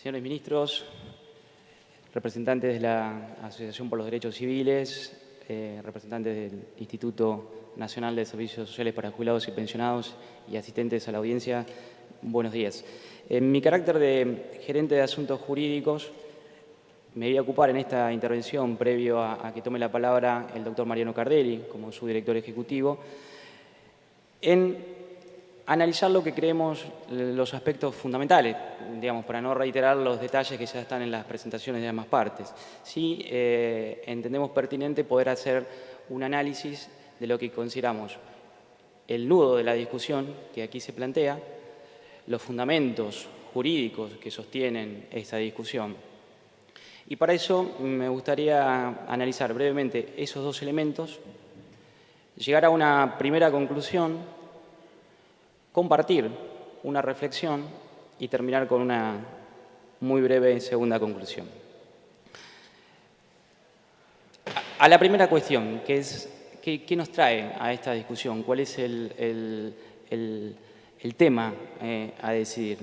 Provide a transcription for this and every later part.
Señores ministros, representantes de la Asociación por los Derechos Civiles, representantes del Instituto Nacional de Servicios Sociales para Jubilados y Pensionados y asistentes a la audiencia, buenos días. En mi carácter de gerente de asuntos jurídicos, me voy a ocupar en esta intervención, previo a que tome la palabra el doctor Mariano Cardelli, como su director ejecutivo, en analizar lo que creemos los aspectos fundamentales, digamos, para no reiterar los detalles que ya están en las presentaciones de ambas partes. Sí entendemos pertinente poder hacer un análisis de lo que consideramos el nudo de la discusión que aquí se plantea, los fundamentos jurídicos que sostienen esta discusión. Y para eso me gustaría analizar brevemente esos dos elementos, llegar a una primera conclusión, compartir una reflexión y terminar con una muy breve segunda conclusión. A la primera cuestión, que es ¿qué nos trae a esta discusión? ¿Cuál es el tema a decidir?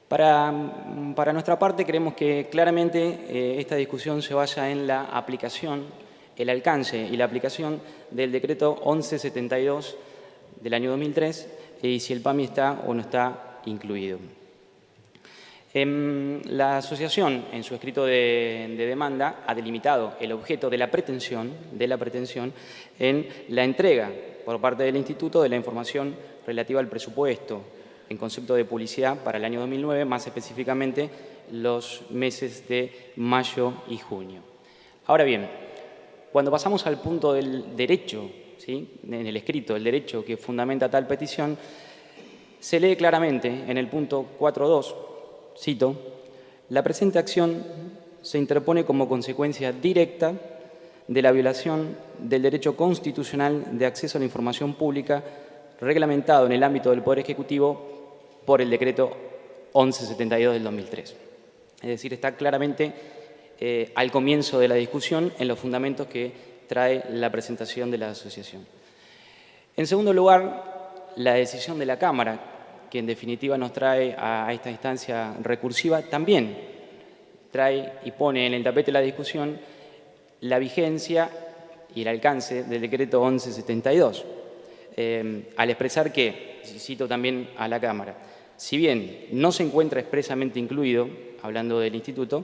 Para nuestra parte, creemos que claramente esta discusión se basa en la aplicación, el alcance y la aplicación del decreto 1172 del año 2003 y si el PAMI está o no está incluido. La asociación, en su escrito de demanda, ha delimitado el objeto de la pretensión en la entrega por parte del Instituto de la información relativa al presupuesto en concepto de publicidad para el año 2009, más específicamente los meses de mayo y junio. Ahora bien, cuando pasamos al punto del derecho, ¿sí?, en el escrito, el derecho que fundamenta tal petición, se lee claramente en el punto 4.2, cito, la presente acción se interpone como consecuencia directa de la violación del derecho constitucional de acceso a la información pública reglamentado en el ámbito del Poder Ejecutivo por el decreto 1172 del 2003. Es decir, está claramente al comienzo de la discusión en los fundamentos que trae la presentación de la asociación. En segundo lugar, la decisión de la Cámara, que en definitiva nos trae a esta instancia recursiva, también trae y pone en el tapete de la discusión la vigencia y el alcance del decreto 1172, al expresar que, cito también a la Cámara, si bien no se encuentra expresamente incluido, hablando del Instituto,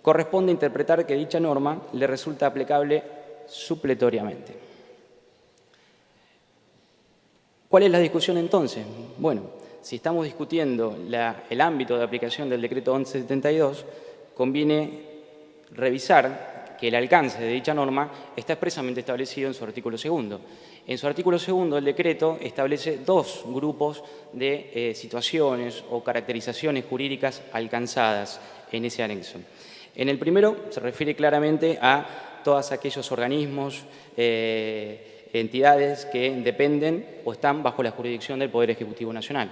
corresponde interpretar que dicha norma le resulta aplicable supletoriamente. ¿Cuál es la discusión entonces? Bueno, si estamos discutiendo el ámbito de aplicación del decreto 1172, conviene revisar que el alcance de dicha norma está expresamente establecido en su artículo 2. En su artículo 2, el decreto establece dos grupos de situaciones o caracterizaciones jurídicas alcanzadas en ese anexo. En el primero se refiere claramente a todos aquellos organismos, entidades que dependen o están bajo la jurisdicción del Poder Ejecutivo Nacional.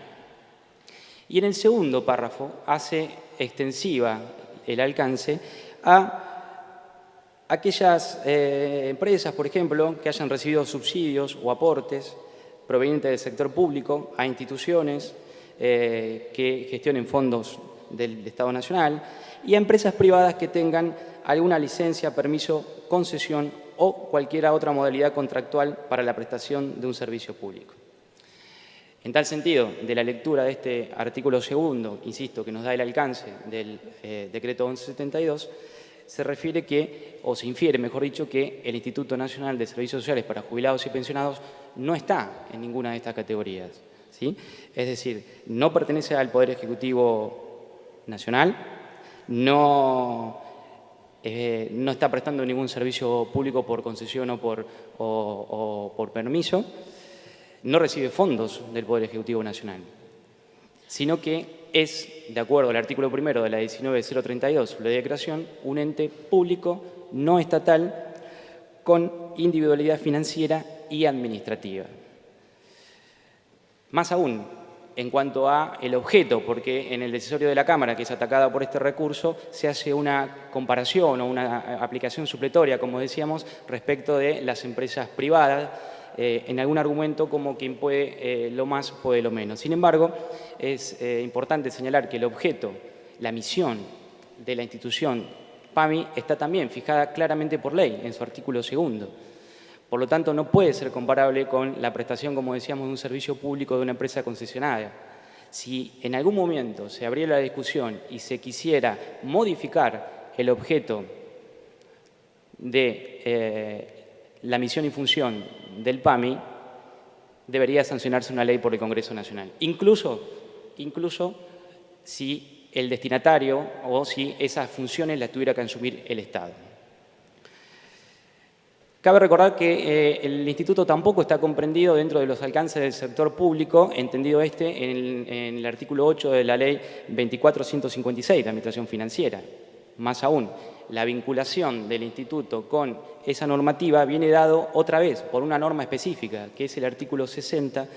Y en el segundo párrafo hace extensiva el alcance a aquellas empresas, por ejemplo, que hayan recibido subsidios o aportes provenientes del sector público a instituciones que gestionen fondos del Estado Nacional y a empresas privadas que tengan alguna licencia, permiso, concesión o cualquier otra modalidad contractual para la prestación de un servicio público. En tal sentido, de la lectura de este artículo 2, insisto, que nos da el alcance del decreto 1172, se refiere que, o se infiere, mejor dicho, que el Instituto Nacional de Servicios Sociales para Jubilados y Pensionados no está en ninguna de estas categorías, ¿sí? Es decir, no pertenece al Poder Ejecutivo Nacional, no está prestando ningún servicio público por concesión o por permiso, no recibe fondos del Poder Ejecutivo Nacional, sino que es, de acuerdo al artículo 1 de la 19.032, Ley de Creación, un ente público no estatal con individualidad financiera y administrativa. Más aún, en cuanto a el objeto, porque en el decisorio de la Cámara, que es atacada por este recurso, se hace una comparación o una aplicación supletoria, como decíamos, respecto de las empresas privadas, en algún argumento como quien puede lo más, puede lo menos. Sin embargo, es importante señalar que el objeto la misión de la institución PAMI está también fijada claramente por ley en su artículo 2. Por lo tanto, no puede ser comparable con la prestación, como decíamos, de un servicio público de una empresa concesionada. Si en algún momento se abriera la discusión y se quisiera modificar el objeto de la misión y función del PAMI, debería sancionarse una ley por el Congreso Nacional. Incluso si el destinatario o si esas funciones las tuviera que asumir el Estado. Cabe recordar que el Instituto tampoco está comprendido dentro de los alcances del sector público, entendido en el artículo 8 de la Ley 24.156 de Administración Financiera. Más aún, la vinculación del Instituto con esa normativa viene dado otra vez por una norma específica, que es el artículo 60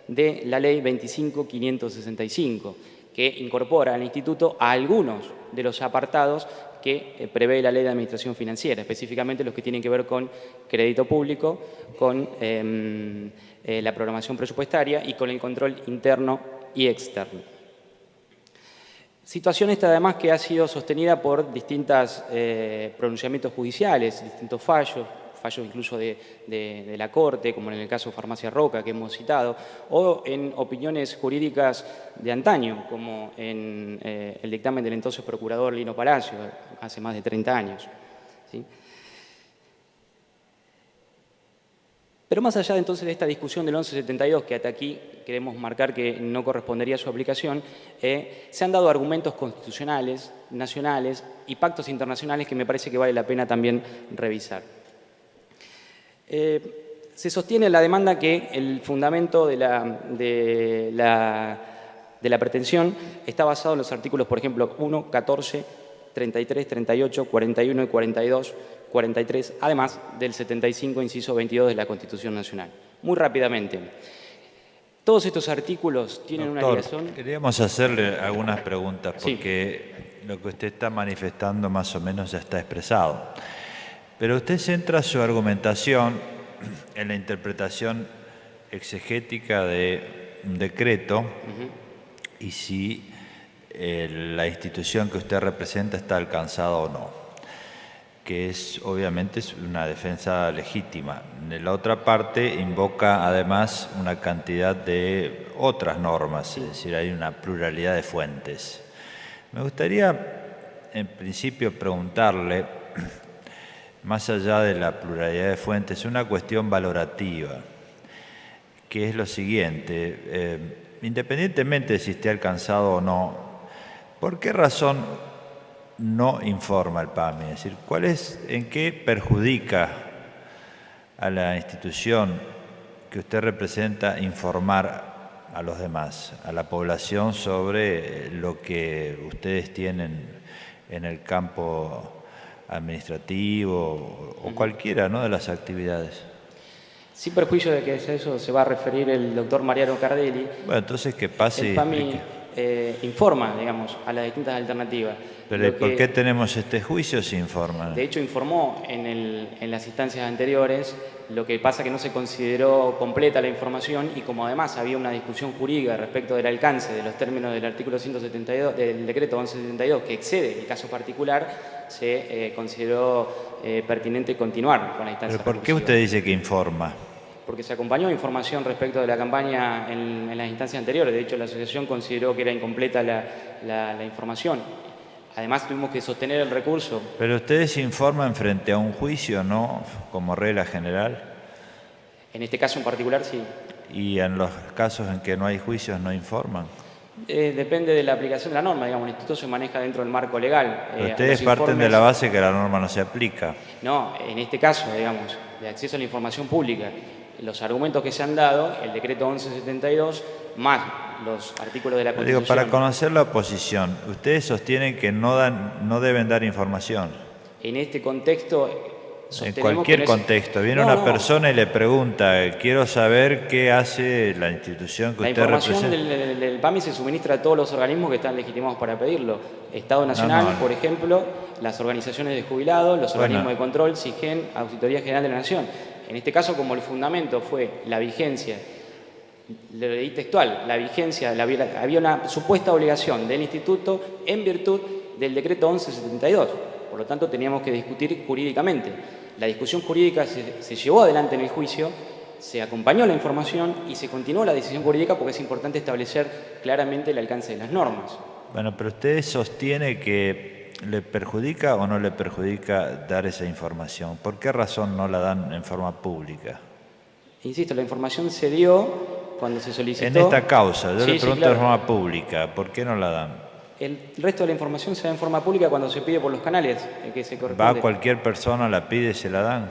de la Ley 25.565, que incorpora al Instituto a algunos de los apartados que prevé la Ley de Administración Financiera, específicamente los que tienen que ver con crédito público, con la programación presupuestaria y con el control interno y externo. Situación esta además que ha sido sostenida por distintos pronunciamientos judiciales, distintos fallos incluso de la Corte, como en el caso Farmacia Roca que hemos citado, o en opiniones jurídicas de antaño, como en el dictamen del entonces procurador Lino Palacio, hace más de 30 años. ¿Sí? Pero más allá entonces de esta discusión del 1172, que hasta aquí queremos marcar que no correspondería a su aplicación, se han dado argumentos constitucionales, nacionales y pactos internacionales que me parece que vale la pena también revisar. Se sostiene en la demanda que el fundamento de la pretensión está basado en los artículos, por ejemplo, 1, 14, 33, 38, 41 y 42, 43, además del 75, inciso 22 de la Constitución Nacional. Muy rápidamente, todos estos artículos tienen una ligación. Queríamos hacerle algunas preguntas porque lo que usted está manifestando más o menos ya está expresado. Pero usted centra su argumentación en la interpretación exegética de un decreto y si la institución que usted representa está alcanzada o no, que es obviamente una defensa legítima. De la otra parte invoca además una cantidad de otras normas, es decir, hay una pluralidad de fuentes. Me gustaría en principio preguntarle, más allá de la pluralidad de fuentes, una cuestión valorativa, que es lo siguiente. Independientemente de si esté alcanzado o no, ¿por qué razón no informa el PAMI? Es decir, ¿en qué perjudica a la institución que usted representa informar a los demás, a la población, sobre lo que ustedes tienen en el campo administrativo o cualquiera, ¿no?, de las actividades? Sin perjuicio de que a eso se va a referir el doctor Mariano Cardelli. Bueno, entonces que pase. El PAMI informa, digamos, a las distintas alternativas. Pero ¿por qué tenemos este juicio si informan? De hecho, informó en las instancias anteriores, lo que pasa que no se consideró completa la información y como además había una discusión jurídica respecto del alcance de los términos del artículo 172, del decreto 1172, que excede el caso particular, se consideró pertinente continuar con la instancia. ¿Pero por qué usted dice que informa? Porque se acompañó información respecto de la campaña en las instancias anteriores. De hecho, la asociación consideró que era incompleta la información. Además, tuvimos que sostener el recurso. Pero ustedes informan frente a un juicio, ¿no?, como regla general. En este caso en particular, sí. ¿Y en los casos en que no hay juicios no informan? Depende de la aplicación de la norma, digamos, el instituto se maneja dentro del marco legal. Ustedes parten de la base que la norma no se aplica. No, en este caso, digamos, de acceso a la información pública, los argumentos que se han dado, el decreto 1172, más los artículos de la Constitución. Digo, para conocer la oposición, ustedes sostienen que no deben dar información. En este contexto... En cualquier contexto, viene una persona y le pregunta, quiero saber qué hace la institución que usted representa. La información del PAMI se suministra a todos los organismos que están legitimados para pedirlo. Estado Nacional, por ejemplo, las organizaciones de jubilados, los organismos de control, SIGEN, Auditoría General de la Nación. En este caso, como el fundamento fue la vigencia Lo leí textual, la vigencia, había una supuesta obligación del instituto en virtud del decreto 1172. Por lo tanto, teníamos que discutir jurídicamente. La discusión jurídica se llevó adelante en el juicio, se acompañó la información y se continuó la decisión jurídica porque es importante establecer claramente el alcance de las normas. Bueno, pero usted sostiene que ¿le perjudica o no le perjudica dar esa información? ¿Por qué razón no la dan en forma pública? Insisto, la información se dio cuando se solicitó... En esta causa, yo le pregunto claro. de forma pública, ¿por qué no la dan? El resto de la información se da en forma pública cuando se pide por los canales que se corresponde. ¿Va cualquier persona, la pide y se la dan?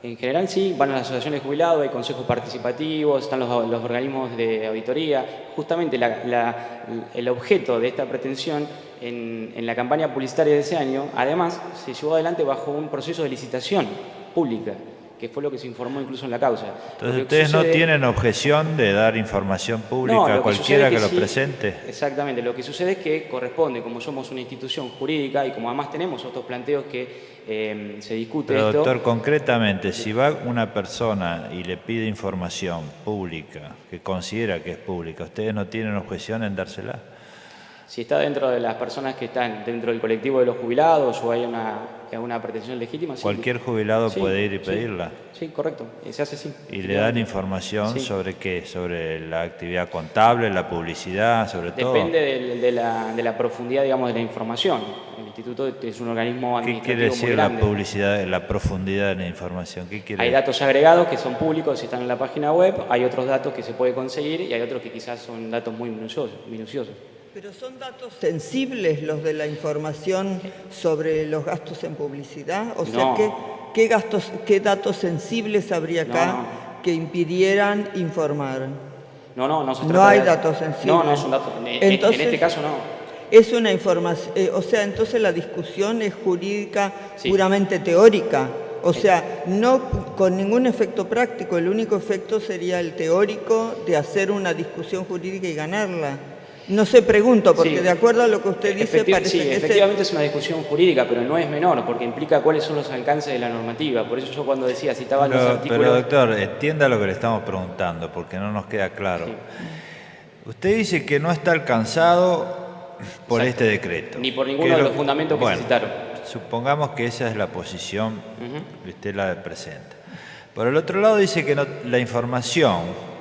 En general sí, van a las asociaciones de jubilados, hay consejos participativos, están los organismos de auditoría. Justamente el objeto de esta pretensión en la campaña publicitaria de ese año, además, se llevó adelante bajo un proceso de licitación pública, que fue lo que se informó incluso en la causa. Entonces, ¿ustedes no tienen objeción de dar información pública a cualquiera que lo presente? Exactamente. Lo que sucede es que corresponde, como somos una institución jurídica y como además tenemos otros planteos que se discute Pero, esto... doctor, concretamente, si va una persona y le pide información pública, que considera que es pública, ¿ustedes no tienen objeción en dársela? Si está dentro de las personas que están dentro del colectivo de los jubilados o hay una pretensión legítima... Sí. Cualquier jubilado puede ir y pedirla. Sí, correcto. Se hace así. ¿Y le dan información sobre qué? ¿Sobre la actividad contable, la publicidad, sobre todo? Depende de la profundidad, digamos, de la información. El instituto es un organismo administrativo. ¿Qué quiere decir la publicidad, la profundidad de la información? ¿Qué quiere Hay decir? datos agregados que son públicos y están en la página web, hay otros datos que se puede conseguir y hay otros que quizás son datos muy minuciosos. Pero son datos sensibles los de la información sobre los gastos en publicidad. O sea, No. ¿qué datos sensibles habría acá que impidieran informar? No se trata No hay de datos sensibles. No son datos. Entonces, en este caso no. Es una información, o sea, entonces la discusión es jurídica, Sí. puramente teórica. O sea, no con ningún efecto práctico. El único efecto sería el teórico de hacer una discusión jurídica y ganarla. No sé, pregunto, porque Sí. de acuerdo a lo que usted dice, parece que efectivamente es una discusión jurídica, pero no es menor, porque implica cuáles son los alcances de la normativa. Por eso yo cuando citaba los artículos... Pero doctor, entienda lo que le estamos preguntando, porque no nos queda claro. Sí. Usted dice que no está alcanzado por Exacto. este decreto. Ni por ninguno de los fundamentos que se citaron. Supongamos que esa es la posición que usted la presenta. Por el otro lado dice que la información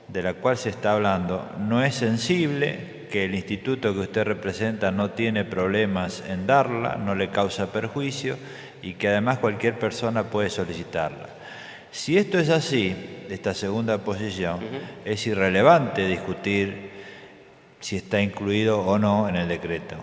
de la cual se está hablando no es sensible, que el instituto que usted representa no tiene problemas en darla, no le causa perjuicio y que además cualquier persona puede solicitarla. Si esto es así, esta segunda posición, es irrelevante discutir si está incluido o no en el decreto.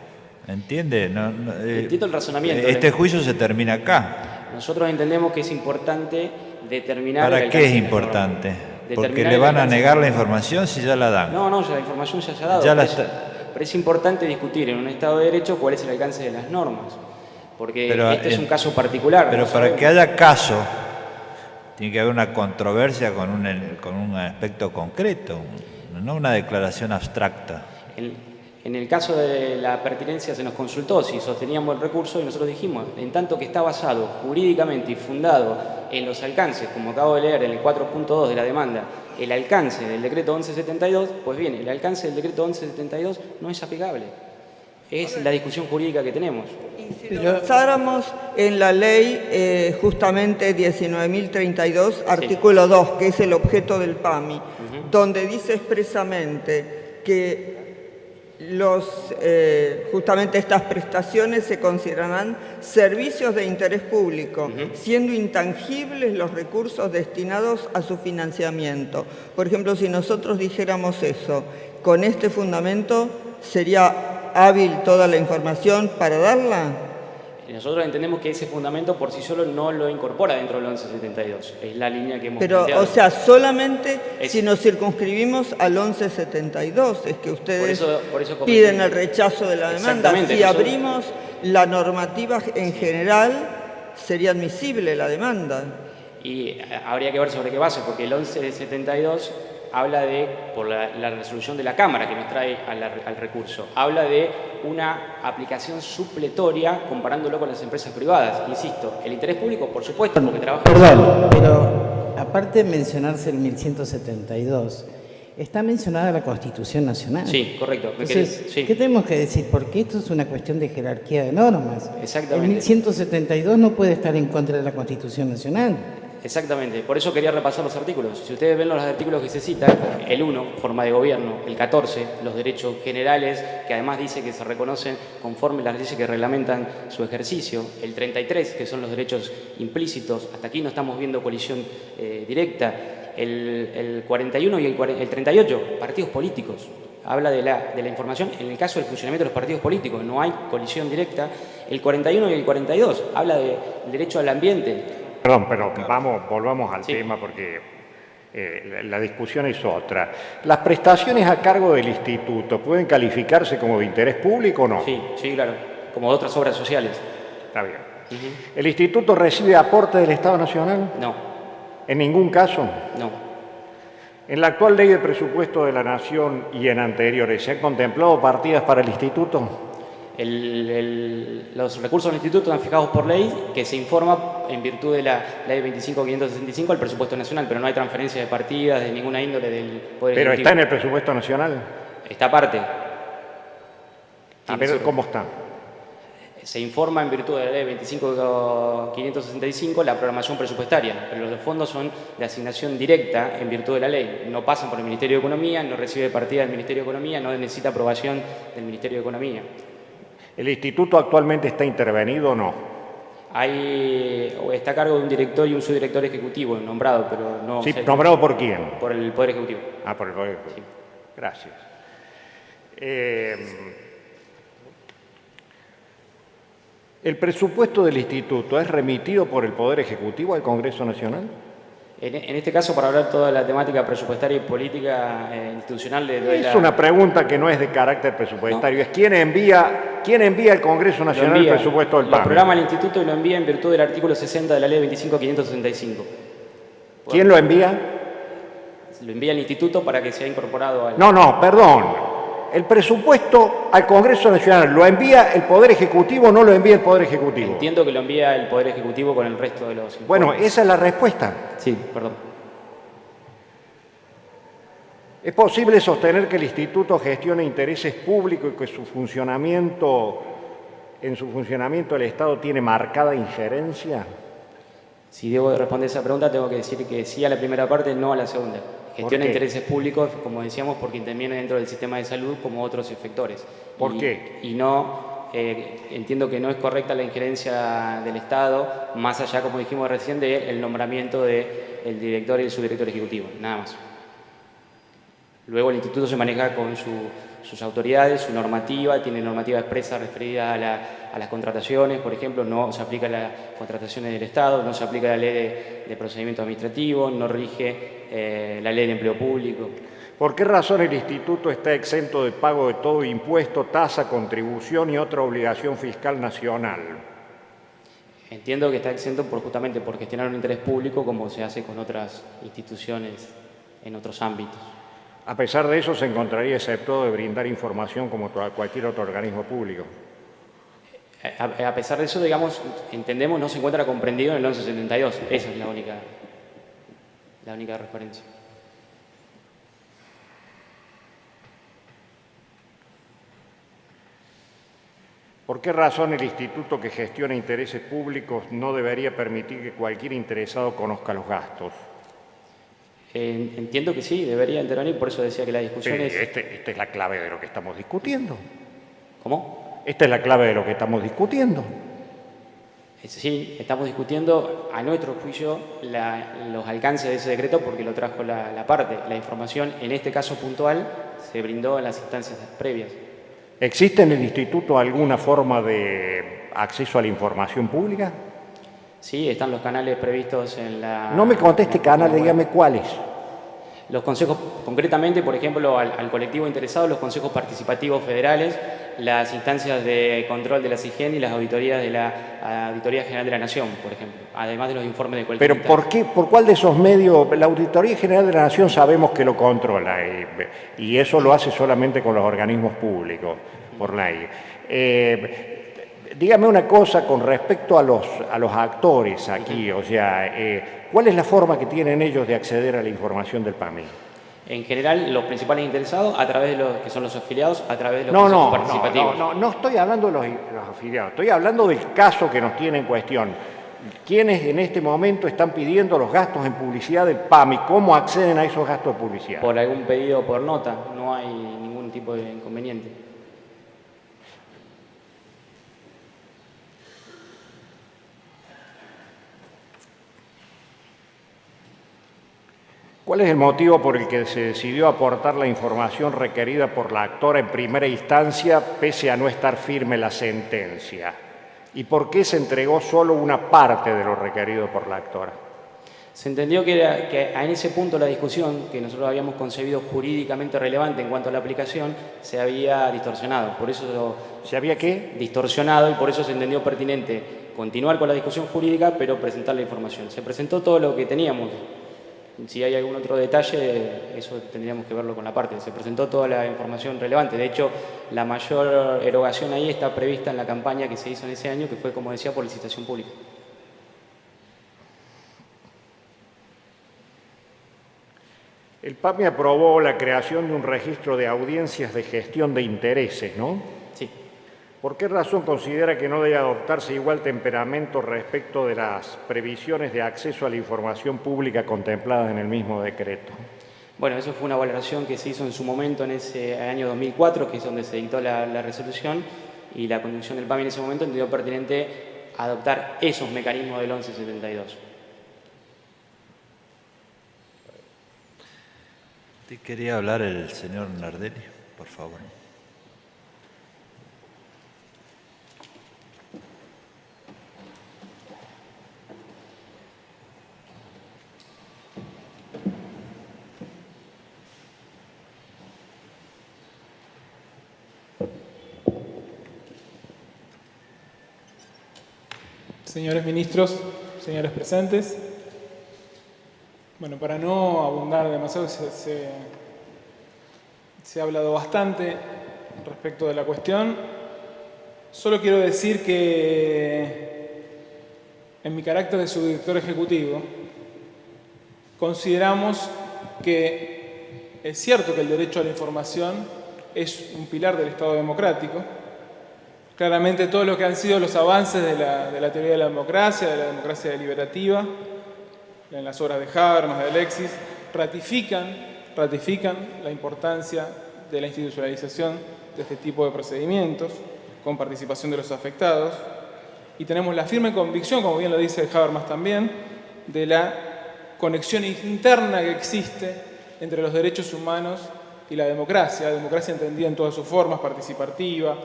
¿Entiende? Entiendo el razonamiento. Este juicio se termina acá. Nosotros entendemos que es importante determinar... ¿Para qué es importante? Porque le van a negar la información si ya la dan. No, ya la información ya se ha dado. Pero es importante discutir en un Estado de Derecho cuál es el alcance de las normas. Porque este es un caso particular. Pero para que haya caso, tiene que haber una controversia con un aspecto concreto, no una declaración abstracta. En el caso de la pertinencia se nos consultó si sosteníamos el recurso y nosotros dijimos, en tanto que está basado jurídicamente y fundado en los alcances, como acabo de leer en el 4.2 de la demanda, el alcance del decreto 1172, pues bien, el alcance del decreto 1172 no es aplicable. Es la discusión jurídica que tenemos. Y si lo basáramos en la ley justamente 19.032, artículo 2, que es el objeto del PAMI, donde dice expresamente que justamente estas prestaciones se considerarán servicios de interés público, siendo intangibles los recursos destinados a su financiamiento. Por ejemplo, si nosotros dijéramos eso, con este fundamento, ¿sería hábil toda la información para darla? Nosotros entendemos que ese fundamento por sí solo no lo incorpora dentro del 1172. Es la línea que hemos planteado. Pero, o sea, solamente si nos circunscribimos al 1172, es que ustedes por eso piden el rechazo de la demanda. Si abrimos la normativa en general, sería admisible la demanda. Y habría que ver sobre qué base, porque el 1172 habla por la resolución de la Cámara que nos trae al recurso, habla de una aplicación supletoria comparándolo con las empresas privadas. Insisto, el interés público, por supuesto, porque trabaja... Perdón, pero aparte de mencionarse el 1172, está mencionada la Constitución Nacional. Sí, correcto. Entonces, sí. ¿qué tenemos que decir? Porque esto es una cuestión de jerarquía de normas. Exactamente. El 1172 no puede estar en contra de la Constitución Nacional. Exactamente, por eso quería repasar los artículos. Si ustedes ven los artículos que se citan, el 1, forma de gobierno, el 14, los derechos generales, que además dice que se reconocen conforme las leyes que reglamentan su ejercicio, el 33, que son los derechos implícitos, hasta aquí no estamos viendo colisión directa, el 41 y el 38, partidos políticos. Habla de la información en el caso del funcionamiento de los partidos políticos, no hay colisión directa. El 41 y el 42 habla del derecho al ambiente. Perdón, pero volvamos al tema porque la discusión es otra. ¿Las prestaciones a cargo del instituto pueden calificarse como de interés público o no? Sí, claro, como otras obras sociales. Está bien. ¿El instituto recibe aporte del Estado Nacional? No. ¿En ningún caso? No. ¿En la actual ley de presupuesto de la Nación y en anteriores se han contemplado partidas para el instituto? Los recursos del instituto están fijados por ley, que se informa en virtud de la ley 25.565 al presupuesto nacional, pero no hay transferencia de partidas de ninguna índole del Poder ¿Pero Ejecutivo. está en el presupuesto nacional? Está aparte. A ver, ¿cómo está? Se informa en virtud de la ley 25.565 la programación presupuestaria, pero los fondos son de asignación directa en virtud de la ley. No pasan por el Ministerio de Economía, no recibe partida del Ministerio de Economía, no necesita aprobación del Ministerio de Economía. ¿El instituto actualmente está intervenido o no? Está a cargo de un director y un subdirector ejecutivo nombrado, pero no... Sí, ¿nombrado por quién? Por el Poder Ejecutivo. Ah, por el Poder Ejecutivo. Sí. Gracias. ¿El presupuesto del instituto es remitido por el Poder Ejecutivo al Congreso Nacional? En este caso, para hablar toda la temática presupuestaria y política institucional... Es una pregunta que no es de carácter presupuestario, es ¿quién envía al Congreso Nacional el presupuesto del PAMI? Lo programa el instituto y lo envía en virtud del artículo 60 de la ley 25.565. ¿Quién lo envía? Lo envía el instituto para que sea incorporado al... No, perdón. El presupuesto al Congreso Nacional, ¿lo envía el Poder Ejecutivo o no lo envía el Poder Ejecutivo? Entiendo que lo envía el Poder Ejecutivo con el resto de los informes. Bueno, esa es la respuesta. Sí, perdón. ¿Es posible sostener que el instituto gestione intereses públicos y que en su funcionamiento el Estado tiene marcada injerencia? Si debo responder esa pregunta, tengo que decir que sí a la primera parte, no a la segunda. Gestiona intereses públicos, como decíamos, porque interviene dentro del sistema de salud como otros efectores. ¿Por qué? Y no, entiendo que no es correcta la injerencia del Estado, más allá, como dijimos recién, del nombramiento del director y el subdirector ejecutivo, nada más. Luego el instituto se maneja con sus autoridades, su normativa, tiene normativa expresa referida a las contrataciones, por ejemplo, no se aplica a las contrataciones del Estado, no se aplica la ley de procedimiento administrativo, no rige la ley de empleo público. ¿Por qué razón el instituto está exento de pago de todo impuesto, tasa, contribución y otra obligación fiscal nacional? Entiendo que está exento justamente por gestionar un interés público como se hace con otras instituciones en otros ámbitos. A pesar de eso, se encontraría exceptuado de brindar información como cualquier otro organismo público. A pesar de eso, digamos, entendemos, no se encuentra comprendido en el 1172. Esa es la única referencia. ¿Por qué razón el instituto que gestiona intereses públicos no debería permitir que cualquier interesado conozca los gastos? Entiendo que sí, debería intervenir, por eso decía que la discusión es... Esta es la clave de lo que estamos discutiendo. ¿Cómo? Esta es la clave de lo que estamos discutiendo. Sí, estamos discutiendo, a nuestro juicio, los alcances de ese decreto porque lo trajo la parte. La información, en este caso puntual, se brindó en las instancias previas. ¿Existe en el instituto alguna forma de acceso a la información pública? Sí, están los canales previstos en la... No me conteste canal, dígame cuáles. Los consejos, concretamente, por ejemplo, al colectivo interesado, los consejos participativos federales, las instancias de control de la SIGEN y las auditorías de la Auditoría General de la Nación, por ejemplo, además de los informes de cualquier... Pero ¿por cuál de esos medios? La Auditoría General de la Nación sabemos que lo controla y eso lo hace solamente con los organismos públicos, por ley. Dígame una cosa con respecto a los actores aquí, o sea, ¿cuál es la forma que tienen ellos de acceder a la información del PAMI? En general, los principales interesados, a través de los que son los afiliados, a través de los consejos participativos. No estoy hablando de los afiliados, estoy hablando del caso que nos tiene en cuestión. ¿Quiénes en este momento están pidiendo los gastos en publicidad del PAMI? ¿Cómo acceden a esos gastos de publicidad? Por algún pedido por nota, no hay ningún tipo de inconveniente. ¿Cuál es el motivo por el que se decidió aportar la información requerida por la actora en primera instancia, pese a no estar firme la sentencia? ¿Y por qué se entregó solo una parte de lo requerido por la actora? Se entendió que en ese punto la discusión, que nosotros habíamos concebido jurídicamente relevante en cuanto a la aplicación, se había distorsionado. Por eso ¿Se había qué? Distorsionado, y por eso se entendió pertinente continuar con la discusión jurídica, pero presentar la información. Se presentó todo lo que teníamos. Si hay algún otro detalle, eso tendríamos que verlo con la parte. Se presentó toda la información relevante. De hecho, la mayor erogación ahí está prevista en la campaña que se hizo en ese año, que fue, como decía, por licitación pública. El PAMI aprobó la creación de un registro de audiencias de gestión de intereses, ¿no? Sí. ¿Por qué razón considera que no debe adoptarse igual temperamento respecto de las previsiones de acceso a la información pública contempladas en el mismo decreto? Bueno, eso fue una valoración que se hizo en su momento, en ese año 2004, que es donde se dictó la resolución, y la conducción del PAMI en ese momento entendió pertinente adoptar esos mecanismos del 1172. ¿Te quería hablar el señor Nardelli, por favor? Señores ministros, señores presentes, bueno, para no abundar demasiado, se ha hablado bastante respecto de la cuestión. Solo quiero decir que en mi carácter de subdirector ejecutivo consideramos que es cierto que el derecho a la información es un pilar del Estado democrático. Claramente todo lo que han sido los avances de la teoría de la democracia deliberativa, en las obras de Habermas, de Alexis, ratifican la importancia de la institucionalización de este tipo de procedimientos con participación de los afectados, y tenemos la firme convicción, como bien lo dice Habermas también, de la conexión interna que existe entre los derechos humanos y la democracia entendida en todas sus formas, participativa,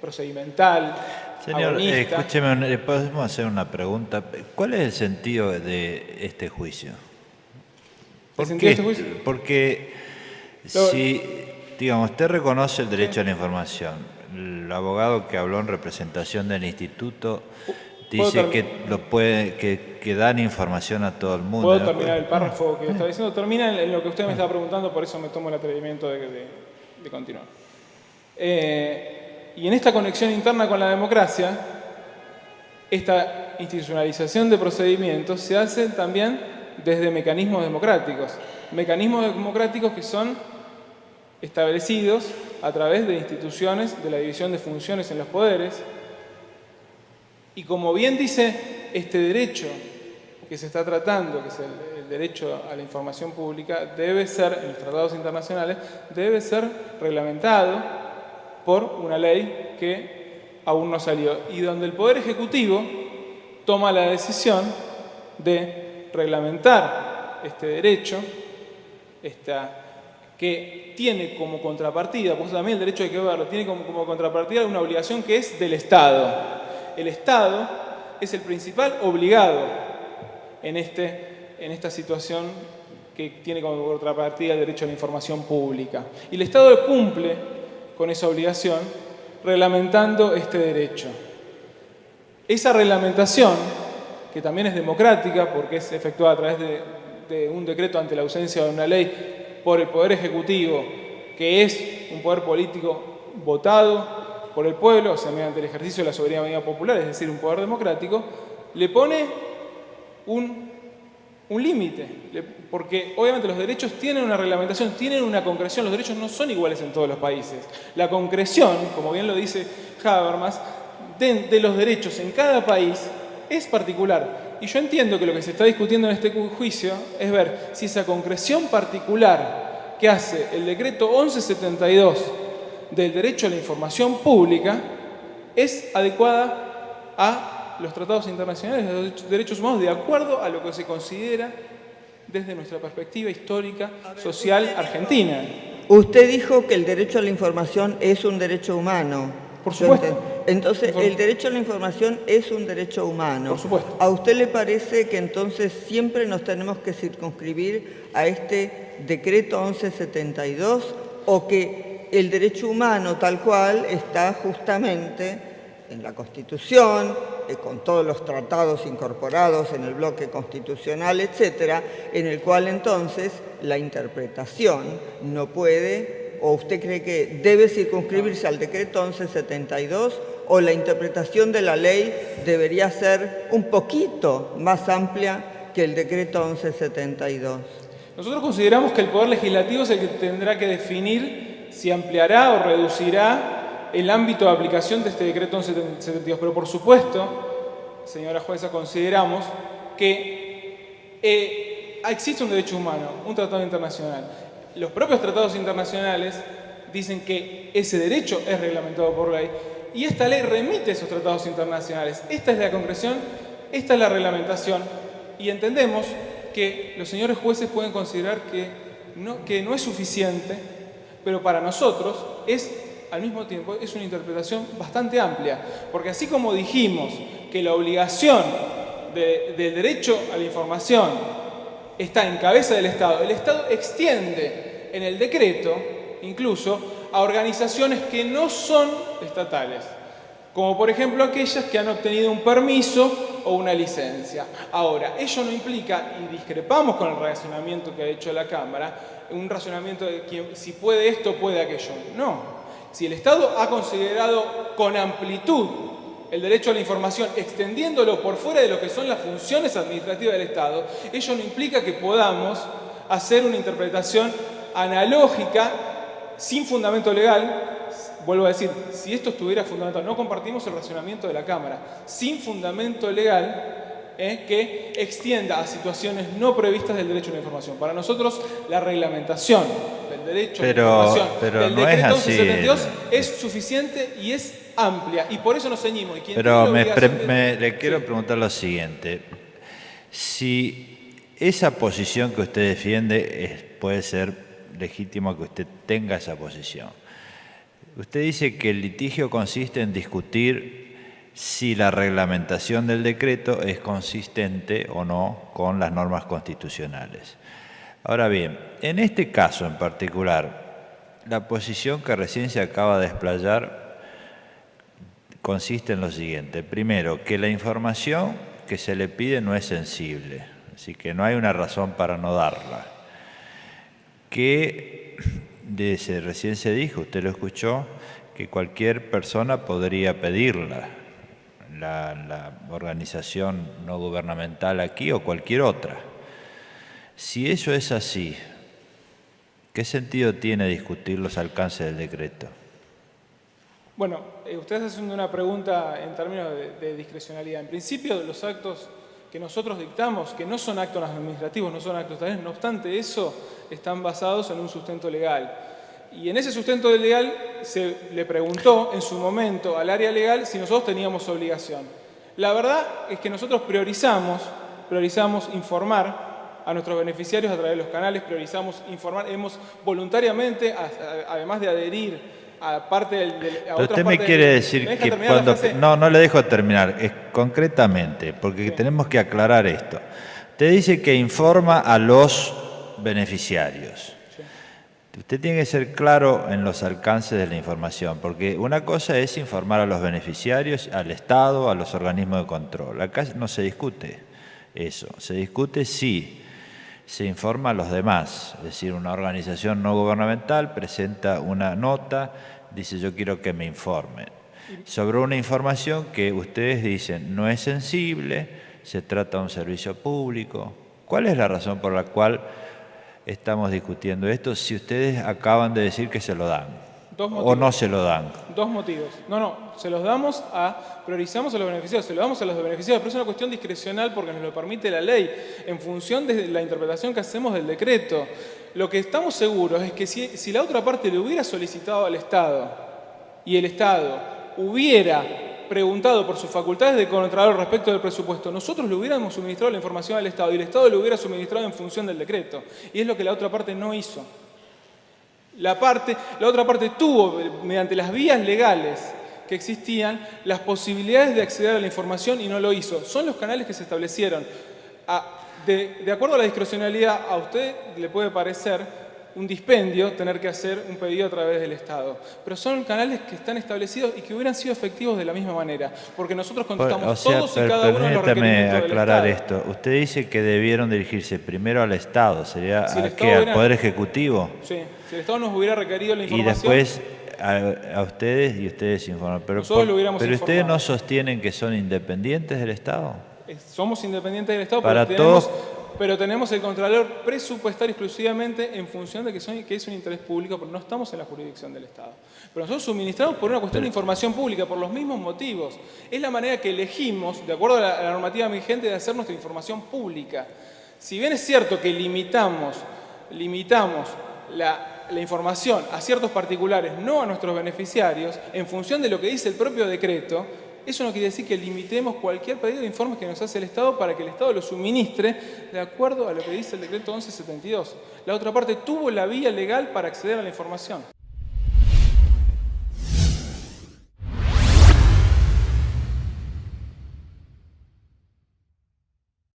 procedimental, Señor, agonista. escúcheme, ¿le podemos hacer una pregunta? ¿Cuál es el sentido de este juicio? ¿El sentido de este juicio? Porque si, digamos, usted reconoce el derecho a la información, el abogado que habló en representación del instituto dice que dan información a todo el mundo. ¿Puedo terminar el párrafo que estaba diciendo? Termina en lo que usted me estaba preguntando, por eso me tomo el atrevimiento de continuar. Y en esta conexión interna con la democracia, esta institucionalización de procedimientos se hace también desde mecanismos democráticos que son establecidos a través de instituciones de la división de funciones en los poderes. Y como bien dice este derecho que se está tratando, que es el derecho a la información pública, debe ser, en los tratados internacionales, debe ser reglamentado por una ley que aún no salió, y donde el Poder Ejecutivo toma la decisión de reglamentar este derecho, que tiene como contrapartida, pues también el derecho hay que verlo, tiene como contrapartida una obligación que es del Estado. El Estado es el principal obligado en esta situación que tiene como contrapartida el derecho a la información pública. Y el Estado cumple con esa obligación reglamentando este derecho. Esa reglamentación, que también es democrática porque es efectuada a través de un decreto ante la ausencia de una ley por el Poder Ejecutivo, que es un poder político votado por el pueblo, o sea, mediante el ejercicio de la soberanía popular, es decir, un poder democrático, le pone un un límite, porque obviamente los derechos tienen una reglamentación, tienen una concreción, los derechos no son iguales en todos los países. La concreción, como bien lo dice Habermas, de los derechos en cada país es particular. Y yo entiendo que lo que se está discutiendo en este juicio es ver si esa concreción particular que hace el decreto 1172 del derecho a la información pública es adecuada a los tratados internacionales de los derechos humanos de acuerdo a lo que se considera desde nuestra perspectiva histórica, social, argentina. Usted dijo que el derecho a la información es un derecho humano. Por supuesto. Entonces, el derecho a la información es un derecho humano. Por supuesto. ¿A usted le parece que entonces siempre nos tenemos que circunscribir a este decreto 1172 o que el derecho humano tal cual está justamente en la Constitución, con todos los tratados incorporados en el bloque constitucional, etcétera, en el cual entonces la interpretación no puede, o usted cree que debe circunscribirse al decreto 1172, o la interpretación de la ley debería ser un poquito más amplia que el decreto 1172? Nosotros consideramos que el Poder Legislativo es el que tendrá que definir si ampliará o reducirá el ámbito de aplicación de este decreto 1172. Pero por supuesto, señora jueza, consideramos que existe un derecho humano, un tratado internacional. Los propios tratados internacionales dicen que ese derecho es reglamentado por ley y esta ley remite esos tratados internacionales. Esta es la concreción, esta es la reglamentación y entendemos que los señores jueces pueden considerar que no es suficiente, pero para nosotros al mismo tiempo es una interpretación bastante amplia, porque así como dijimos que la obligación del derecho a la información está en cabeza del Estado, el Estado extiende en el decreto incluso a organizaciones que no son estatales, como por ejemplo aquellas que han obtenido un permiso o una licencia. Ahora, ello no implica, y discrepamos con el razonamiento que ha hecho la Cámara, un razonamiento de que si puede esto, puede aquello. No. Si el Estado ha considerado con amplitud el derecho a la información, extendiéndolo por fuera de lo que son las funciones administrativas del Estado, ello no implica que podamos hacer una interpretación analógica, sin fundamento legal. Vuelvo a decir, si esto estuviera fundamentado, no compartimos el razonamiento de la Cámara, sin fundamento legal, que extienda a situaciones no previstas del derecho a la información. Para nosotros, la reglamentación del derecho a la información del decreto 1172 es suficiente y es amplia, y por eso nos ceñimos. Pero le quiero preguntar lo siguiente. Si esa posición que usted defiende puede ser legítimo que usted tenga esa posición, usted dice que el litigio consiste en discutir si la reglamentación del decreto es consistente o no con las normas constitucionales. Ahora bien, en este caso en particular, la posición que recién se acaba de explayar consiste en lo siguiente. Primero, que la información que se le pide no es sensible, así que no hay una razón para no darla. Que recién se dijo, usted lo escuchó, que cualquier persona podría pedirla, la organización no gubernamental aquí o cualquier otra. Si eso es así, ¿qué sentido tiene discutir los alcances del decreto? Bueno, usted está haciendo una pregunta en términos de discrecionalidad. En principio, los actos que nosotros dictamos, que no son actos administrativos, no son actos estatales, no obstante eso, están basados en un sustento legal. Y en ese sustento legal se le preguntó en su momento al área legal si nosotros teníamos obligación. La verdad es que nosotros priorizamos informar a nuestros beneficiarios a través de los canales, priorizamos informar, hemos voluntariamente, además de adherir a parte a otra usted me quiere decir que cuando... No le dejo terminar, es concretamente, porque tenemos que aclarar esto. Usted dice que informa a los beneficiarios. Usted tiene que ser claro en los alcances de la información, porque una cosa es informar a los beneficiarios, al Estado, a los organismos de control. Acá no se discute eso, se discute si se informa a los demás. Es decir, una organización no gubernamental presenta una nota, dice yo quiero que me informen sobre una información que ustedes dicen no es sensible, se trata de un servicio público. ¿Cuál es la razón por la cual estamos discutiendo esto si ustedes acaban de decir que se lo dan? ¿O no se lo dan? Dos motivos. No, se los damos priorizamos a los beneficiados, se lo damos a los beneficiados, pero es una cuestión discrecional porque nos lo permite la ley, en función de la interpretación que hacemos del decreto. Lo que estamos seguros es que si la otra parte le hubiera solicitado al Estado y el Estado hubiera preguntado por sus facultades de contralor respecto del presupuesto, nosotros le hubiéramos suministrado la información al Estado y el Estado le hubiera suministrado en función del decreto. Y es lo que la otra parte no hizo. La otra parte tuvo, mediante las vías legales que existían, las posibilidades de acceder a la información y no lo hizo. Son los canales que se establecieron. De acuerdo a la discrecionalidad, a usted le puede parecer un dispendio tener que hacer un pedido a través del Estado. Pero son canales que están establecidos y que hubieran sido efectivos de la misma manera. Porque nosotros contestamos todos y cada uno de los requerimientos del aclarar Estado. esto. Usted dice que debieron dirigirse primero al Estado. ¿Sería al Poder Ejecutivo? Sí, si el Estado nos hubiera requerido la Y información... después a ustedes y ustedes informan. Pero ustedes no sostienen que son independientes del Estado. Somos independientes del Estado, pero tenemos el Contralor presupuestario exclusivamente en función de que es un interés público, porque no estamos en la jurisdicción del Estado. Pero nosotros suministramos por una cuestión de información pública, por los mismos motivos. Es la manera que elegimos, de acuerdo a la normativa vigente, de hacer nuestra información pública. Si bien es cierto que limitamos la información a ciertos particulares, no a nuestros beneficiarios, en función de lo que dice el propio decreto, eso no quiere decir que limitemos cualquier pedido de informes que nos hace el Estado para que el Estado lo suministre de acuerdo a lo que dice el decreto 1172. La otra parte tuvo la vía legal para acceder a la información.